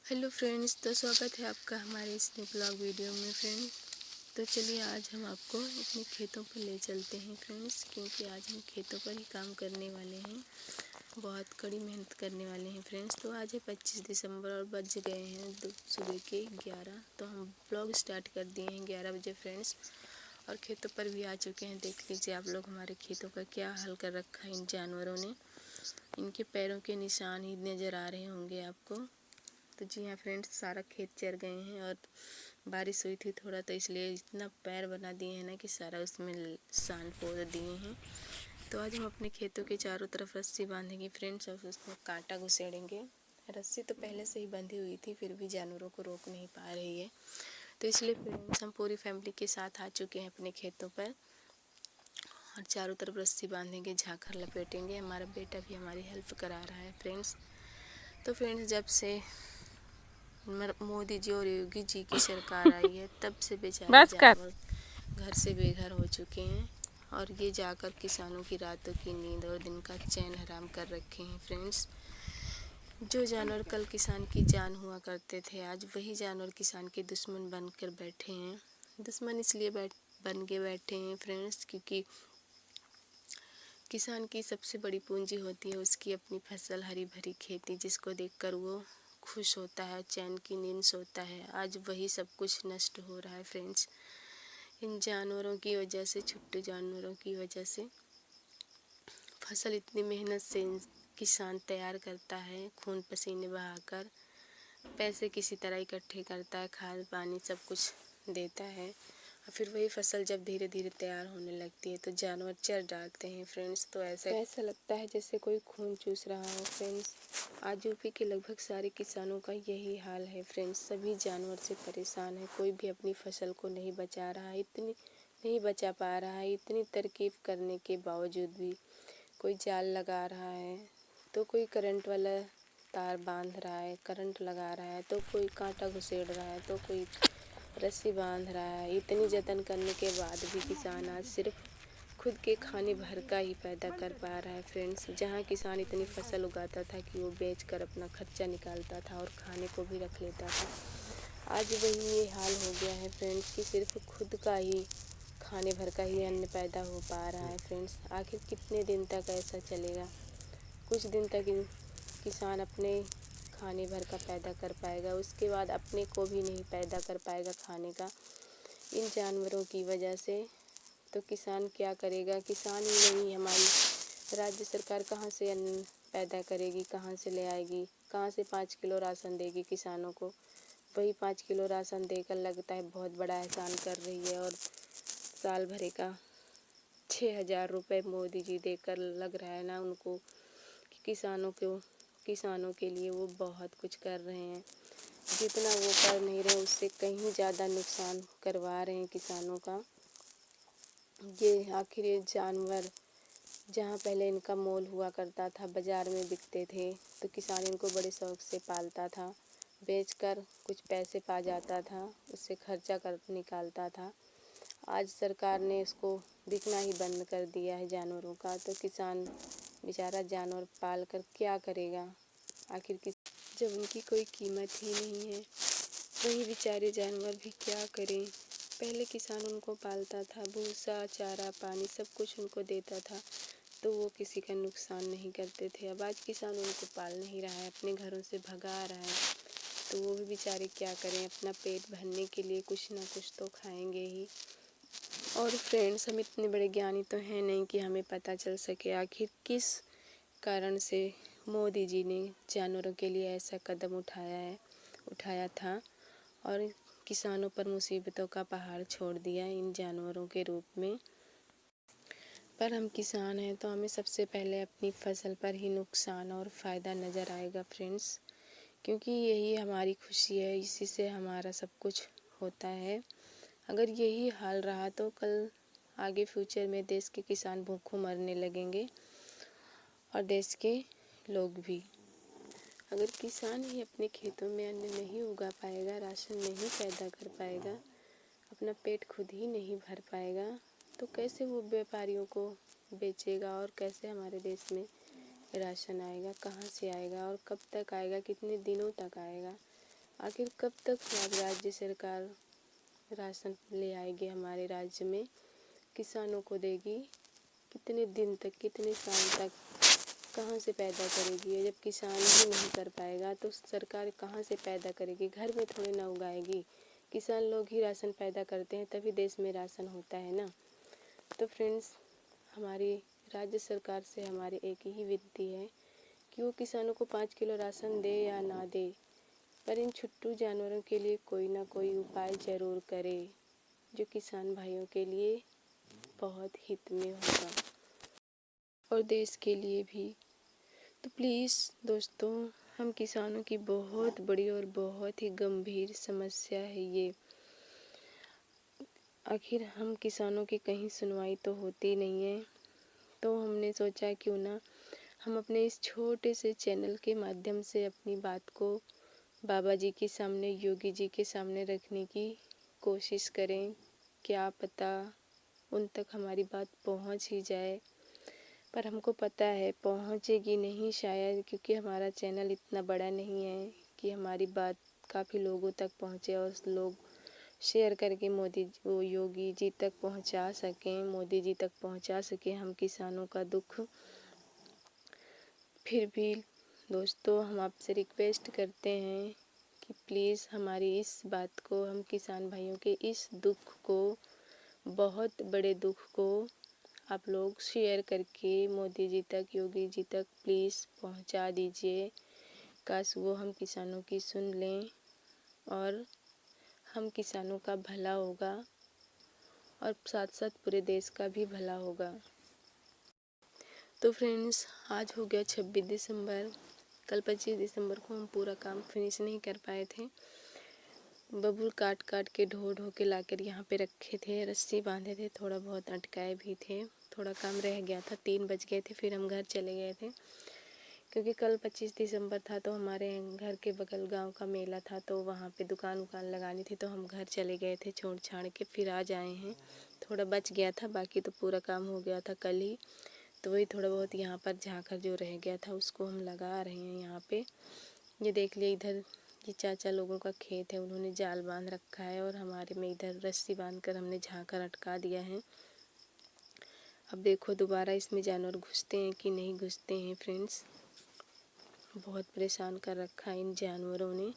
Hello friends, तो स्वागत है आपका हमारे इस न्यू ब्लॉग वीडियो में फ्रेंड्स। तो चलिए आज हम आपको अपने खेतों पर ले चलते हैं फ्रेंड्स, क्योंकि आज हम खेतों पर ही काम करने वाले हैं, बहुत कड़ी मेहनत करने वाले हैं फ्रेंड्स। तो आज है 25 दिसंबर और बज गए हैं सुबह के 11। तो हम ब्लॉग स्टार्ट कर दिए हैं 11 बजे फ्रेंड्स, और खेतों पर भी आ चुके हैं। देख लीजिए आप लोग हमारे खेतों का क्या हाल कर रखा है इन जानवरों ने। इनके पैरों के निशान ही नज़र आ रहे होंगे आपको। तो जी हाँ फ्रेंड्स, सारा खेत चर गए हैं और बारिश हुई थी थोड़ा, तो इसलिए इतना पैर बना दिए हैं ना कि सारा उसमें सान पोत दिए हैं। तो आज हम अपने खेतों के चारों तरफ रस्सी बांधेंगे फ्रेंड्स, और उसमें कांटा घुसेड़ेंगे। रस्सी तो पहले से ही बंधी हुई थी, फिर भी जानवरों को रोक नहीं पा रही है। तो इसलिए फ्रेंड्स हम पूरी फैमिली के साथ आ चुके हैं अपने खेतों पर, और चारों तरफ रस्सी बांधेंगे, झाखर लपेटेंगे। हमारा बेटा भी हमारी हेल्प करा रहा है फ्रेंड्स। तो फ्रेंड्स, जब से मोदी जी और योगी जी की सरकार आई है तब से बेचारे जानवर घर से बेघर हो चुके हैं, और ये जाकर किसानों की रातों की नींद और दिन का चैन हराम कर रखे हैं फ्रेंड्स। जो जानवर कल किसान की जान हुआ करते थे, आज वही जानवर किसान के दुश्मन बनकर बैठे हैं। दुश्मन इसलिए बन के बैठे हैं फ्रेंड्स, क्योंकि किसान की सबसे बड़ी पूंजी होती है उसकी अपनी फसल, हरी भरी खेती, जिसको देखकर वो खुश होता है, चैन की नींद सोता है। आज वही सब कुछ नष्ट हो रहा है फ्रेंड्स, इन जानवरों की वजह से, छुट्टे जानवरों की वजह से। फसल इतनी मेहनत से किसान तैयार करता है, खून पसीने बहाकर, पैसे किसी तरह इकट्ठे करता है, खाद पानी सब कुछ देता है, और फिर वही फसल जब धीरे धीरे तैयार होने लगती है तो जानवर चर डालते हैं फ्रेंड्स। तो ऐसा लगता है जैसे कोई खून चूस रहा हो फ्रेंड्स। आज यूपी के लगभग सारे किसानों का यही हाल है फ्रेंड्स, सभी जानवर से परेशान है। कोई भी अपनी फसल को नहीं बचा रहा है, इतनी नहीं बचा पा रहा है। इतनी तरकीब करने के बावजूद भी कोई जाल लगा रहा है, तो कोई करंट वाला तार बांध रहा है, करंट लगा रहा है, तो कोई कांटा घुसेड़ रहा है, तो कोई रस्सी बांध रहा है। इतनी जतन करने के बाद भी किसान आज सिर्फ खुद के खाने भर का ही पैदा कर पा रहा है फ्रेंड्स। जहाँ किसान इतनी फसल उगाता था कि वो बेचकर अपना खर्चा निकालता था और खाने को भी रख लेता था, आज वही ये हाल हो गया है फ्रेंड्स कि सिर्फ खुद का ही खाने भर का ही अन्न पैदा हो पा रहा है फ्रेंड्स। आखिर कितने दिन तक ऐसा चलेगा? कुछ दिन तक किसान अपने खाने भर का पैदा कर पाएगा, उसके बाद अपने को भी नहीं पैदा कर पाएगा खाने का, इन जानवरों की वजह से। तो किसान क्या करेगा? किसान ही नहीं, हमारी राज्य सरकार कहाँ से अन्न पैदा करेगी, कहाँ से ले आएगी, कहाँ से 5 किलो राशन देगी किसानों को? वही 5 किलो राशन देकर लगता है बहुत बड़ा एहसान कर रही है, और साल भरे का 6,000 रुपये मोदी जी देकर लग रहा है ना उनको कि किसानों के लिए वो बहुत कुछ कर रहे हैं। जितना वो कर नहीं रहे उससे कहीं ज़्यादा नुकसान करवा रहे हैं किसानों का। ये आखिर ये जानवर, जहाँ पहले इनका मोल हुआ करता था, बाज़ार में बिकते थे, तो किसान इनको बड़े शौक़ से पालता था, बेचकर कुछ पैसे पा जाता था, उससे खर्चा कर निकालता था। आज सरकार ने इसको बिकना ही बंद कर दिया है जानवरों का, तो किसान बेचारा जानवर पाल कर क्या करेगा? आखिर जब उनकी कोई कीमत ही नहीं है, वही बेचारे जानवर भी क्या करें? पहले किसान उनको पालता था, भूसा, चारा, पानी सब कुछ उनको देता था, तो वो किसी का नुकसान नहीं करते थे। अब आज किसान उनको पाल नहीं रहा है, अपने घरों से भगा रहा है, तो वो भी बेचारे क्या करें? अपना पेट भरने के लिए कुछ ना कुछ तो खाएंगे ही। और फ्रेंड्स, हम इतने बड़े ज्ञानी तो हैं नहीं कि हमें पता चल सके आखिर किस कारण से मोदी जी ने जानवरों के लिए ऐसा कदम उठाया था, और किसानों पर मुसीबतों का पहाड़ छोड़ दिया इन जानवरों के रूप में। पर हम किसान हैं तो हमें सबसे पहले अपनी फसल पर ही नुकसान और फ़ायदा नज़र आएगा फ्रेंड्स, क्योंकि यही हमारी खुशी है, इसी से हमारा सब कुछ होता है। अगर यही हाल रहा तो कल आगे फ्यूचर में देश के किसान भूखों मरने लगेंगे, और देश के लोग भी। अगर किसान ही अपने खेतों में अन्न नहीं उगा पाएगा, राशन नहीं पैदा कर पाएगा, अपना पेट खुद ही नहीं भर पाएगा, तो कैसे वो व्यापारियों को बेचेगा, और कैसे हमारे देश में राशन आएगा? कहाँ से आएगा और कब तक आएगा? कितने दिनों तक आएगा? आखिर कब तक हमारी राज्य सरकार राशन ले आएगी हमारे राज्य में, किसानों को देगी? कितने दिन तक, कितने साल तक, कहाँ से पैदा करेगी? जब किसान ही नहीं कर पाएगा तो सरकार कहाँ से पैदा करेगी? घर में थोड़ी ना उगाएगी। किसान लोग ही राशन पैदा करते हैं, तभी देश में राशन होता है ना। तो फ्रेंड्स, हमारी राज्य सरकार से हमारी एक ही विनती है कि वो किसानों को 5 किलो राशन दे या ना दे, पर इन छुट्टू जानवरों के लिए कोई ना कोई उपाय ज़रूर करे, जो किसान भाइयों के लिए बहुत हित में होगा और देश के लिए भी। तो प्लीज़ दोस्तों, हम किसानों की बहुत बड़ी और बहुत ही गंभीर समस्या है ये। आखिर हम किसानों की कहीं सुनवाई तो होती नहीं है, तो हमने सोचा क्यों ना हम अपने इस छोटे से चैनल के माध्यम से अपनी बात को बाबा जी के सामने, योगी जी के सामने रखने की कोशिश करें। क्या पता उन तक हमारी बात पहुंच ही जाए, पर हमको पता है पहुंचेगी नहीं शायद, क्योंकि हमारा चैनल इतना बड़ा नहीं है कि हमारी बात काफ़ी लोगों तक पहुंचे और लोग शेयर करके योगी जी तक पहुंचा सकें, मोदी जी तक पहुंचा सकें हम किसानों का दुख। फिर भी दोस्तों, हम आपसे रिक्वेस्ट करते हैं कि प्लीज़ हमारी इस बात को, हम किसान भाइयों के इस दुख को, बहुत बड़े दुख को आप लोग शेयर करके मोदी जी तक, योगी जी तक प्लीज़ पहुंचा दीजिए। काश वो हम किसानों की सुन लें और हम किसानों का भला होगा और साथ साथ पूरे देश का भी भला होगा। तो फ्रेंड्स, आज हो गया 26 दिसंबर। कल 25 दिसंबर को हम पूरा काम फिनिश नहीं कर पाए थे। बबूल काट काट के ढो ढो के लाकर यहाँ पे रखे थे, रस्सी बांधे थे, थोड़ा बहुत अटकाए भी थे, थोड़ा काम रह गया था। 3 बज गए थे, फिर हम घर चले गए थे, क्योंकि कल 25 दिसंबर था तो हमारे घर के बगल गांव का मेला था, तो वहाँ पे दुकान लगानी थी, तो हम घर चले गए थे छोड़ छाड़ के, फिर आज आए हैं। थोड़ा बच गया था, बाकी तो पूरा काम हो गया था कल ही। तो वही थोड़ा बहुत यहाँ पर झांकर जो रह गया था उसको हम लगा रहे हैं यहाँ पे। ये देख लिए, इधर ये चाचा लोगों का खेत है, उन्होंने जाल बांध रखा है और हमारे में इधर रस्सी बांध कर हमने झांकर अटका दिया है। अब देखो दोबारा इसमें जानवर घुसते हैं कि नहीं घुसते हैं फ्रेंड्स। बहुत परेशान कर रखा है इन जानवरों ने,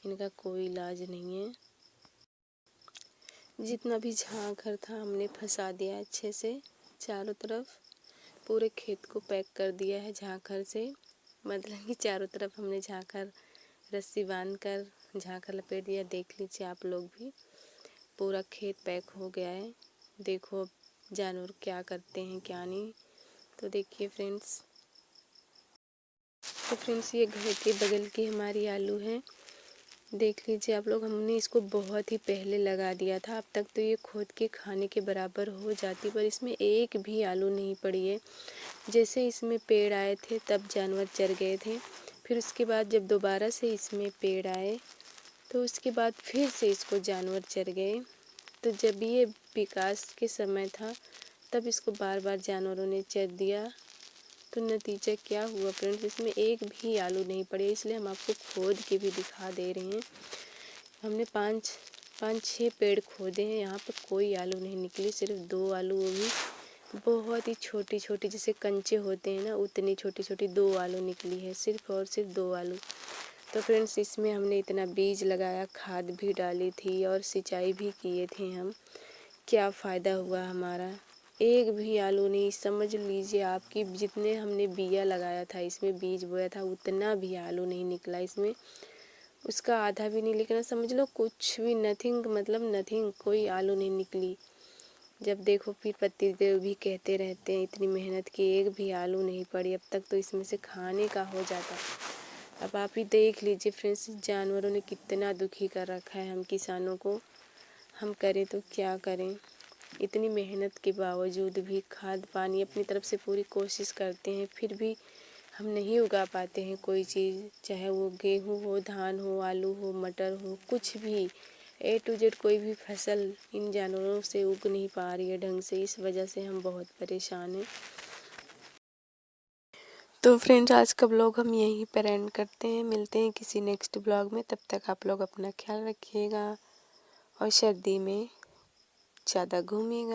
इनका कोई इलाज नहीं है। जितना भी झांखर था हमने फंसा दिया अच्छे से, चारों तरफ पूरे खेत को पैक कर दिया है झांखर से। मतलब कि चारों तरफ हमने झांखर रस्सी बांध कर झांखर लपेट दिया। देख लीजिए आप लोग भी, पूरा खेत पैक हो गया है। देखो अब जानवर क्या करते हैं क्या नहीं। तो देखिए फ्रेंड्स, ये घर के बगल की हमारी आलू है। देख लीजिए आप लोग, हमने इसको बहुत ही पहले लगा दिया था, अब तक तो ये खोद के खाने के बराबर हो जाती, पर इसमें एक भी आलू नहीं पड़ी है। जैसे इसमें पेड़ आए थे तब जानवर चर गए थे, फिर उसके बाद जब दोबारा से इसमें पेड़ आए तो उसके बाद फिर से इसको जानवर चर गए। तो जब ये विकास के समय था तब इसको बार बार जानवरों ने चर दिया। तो नतीजा क्या हुआ फ्रेंड्स, इसमें एक भी आलू नहीं पड़े, इसलिए हम आपको खोद के भी दिखा दे रहे हैं। हमने पाँच छः पेड़ खोदे हैं, यहाँ पर कोई आलू नहीं निकली, सिर्फ 2 आलू, वो भी बहुत ही छोटी छोटी, जैसे कंचे होते हैं ना उतनी छोटी छोटी 2 आलू निकली है, सिर्फ और सिर्फ 2 आलू। तो फ्रेंड्स, इसमें हमने इतना बीज लगाया, खाद भी डाली थी और सिंचाई भी किए थे हम। क्या फ़ायदा हुआ हमारा, एक भी आलू नहीं। समझ लीजिए आपकी, जितने हमने बिया लगाया था, इसमें बीज बोया था, उतना भी आलू नहीं निकला इसमें, उसका आधा भी नहीं निकला। समझ लो कुछ भी, नथिंग, मतलब नथिंग, कोई आलू नहीं निकली। जब देखो फिर पति देव भी कहते रहते हैं इतनी मेहनत की, एक भी आलू नहीं पड़ी, अब तक तो इसमें से खाने का हो जाता। अब आप ही देख लीजिए फ्रेंड्स, जानवरों ने कितना दुखी कर रखा है हम किसानों को। हम करें तो क्या करें, इतनी मेहनत के बावजूद भी, खाद पानी अपनी तरफ से पूरी कोशिश करते हैं, फिर भी हम नहीं उगा पाते हैं कोई चीज़, चाहे वो गेहूँ हो, धान हो, आलू हो, मटर हो, कुछ भी A to Z कोई भी फसल इन जानवरों से उग नहीं पा रही है ढंग से। इस वजह से हम बहुत परेशान हैं। तो फ्रेंड्स आज का ब्लॉग हम यहीं पर एंड करते हैं। मिलते हैं किसी नेक्स्ट ब्लॉग में। तब तक आप लोग अपना ख्याल रखिएगा और सर्दी में ज़्यादा घूमिएगा।